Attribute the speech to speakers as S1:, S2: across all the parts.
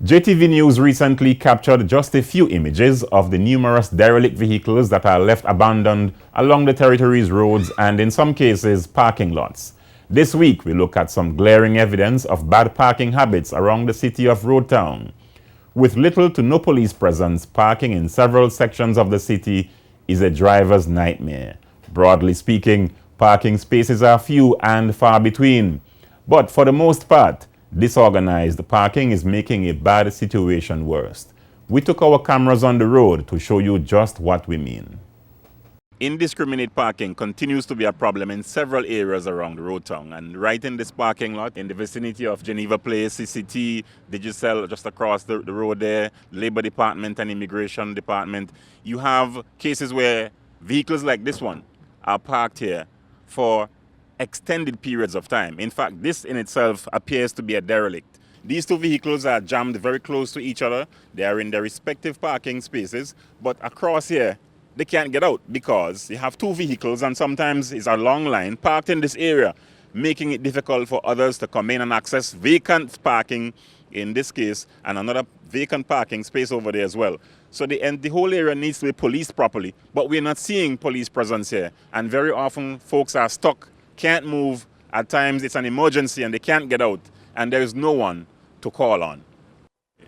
S1: JTV News recently captured just a few images of the numerous derelict vehicles that are left abandoned along the territory's roads and, in some cases, parking lots. This week, we look at some glaring evidence of bad parking habits around the city of Road Town. With little to no police presence, parking in several sections of the city is a driver's nightmare. Broadly speaking, parking spaces are few and far between. But for the most part, disorganized parking is making a bad situation worse. We took our cameras on the road to show you just what we mean. Indiscriminate parking continues to be a problem in several areas around Road Town, and right in this parking lot in the vicinity of Geneva Place, CCT, Digicel just across the road there, Labor Department and Immigration Department, you have cases where vehicles like this one are parked here for extended periods of time. In fact, this in itself appears to be a derelict. These two vehicles are jammed very close to each other. They are in their respective parking spaces, but across here, they can't get out because you have two vehicles and sometimes it's a long line parked in this area, making it difficult for others to come in and access vacant parking in this case and another vacant parking space over there as well. So the whole area needs to be policed properly, but we're not seeing police presence here. And very often folks are stuck, can't move. At times it's an emergency and they can't get out and there is no one to call on.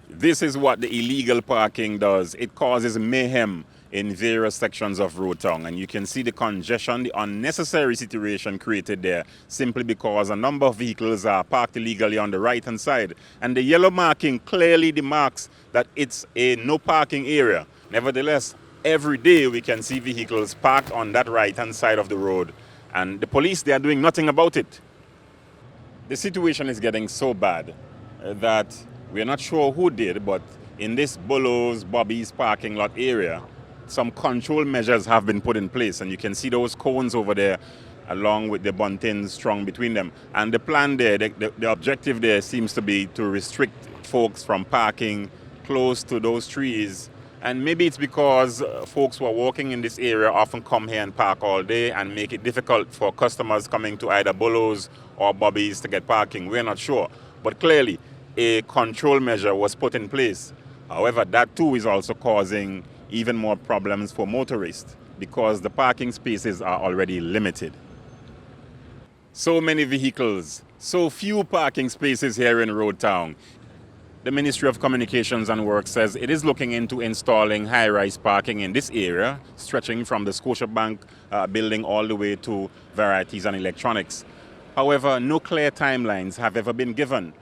S1: This is what the illegal parking does. It causes mayhem in various sections of Road Town, and you can see the congestion, the unnecessary situation created there simply because a number of vehicles are parked illegally on the right hand side, and the yellow marking clearly demarks that it's a no parking area. Nevertheless, every day we can see vehicles parked on that right hand side of the road, and the police, they are doing nothing about it. The situation is getting so bad that we're not sure who did, but in this Bolo's, Bobby's parking lot area, some control measures have been put in place, and you can see those cones over there along with the buntings strung between them. And the plan there, the objective there seems to be to restrict folks from parking close to those trees. And maybe it's because folks who are walking in this area often come here and park all day and make it difficult for customers coming to either Bolo's or Bobby's to get parking. We're not sure. But clearly, a control measure was put in place. However, that too is also causing even more problems for motorists because the parking spaces are already limited. So many vehicles, so few parking spaces here in Road Town. The Ministry of Communications and Works says it is looking into installing high-rise parking in this area, stretching from the Scotiabank building all the way to Varieties and Electronics. However, no clear timelines have ever been given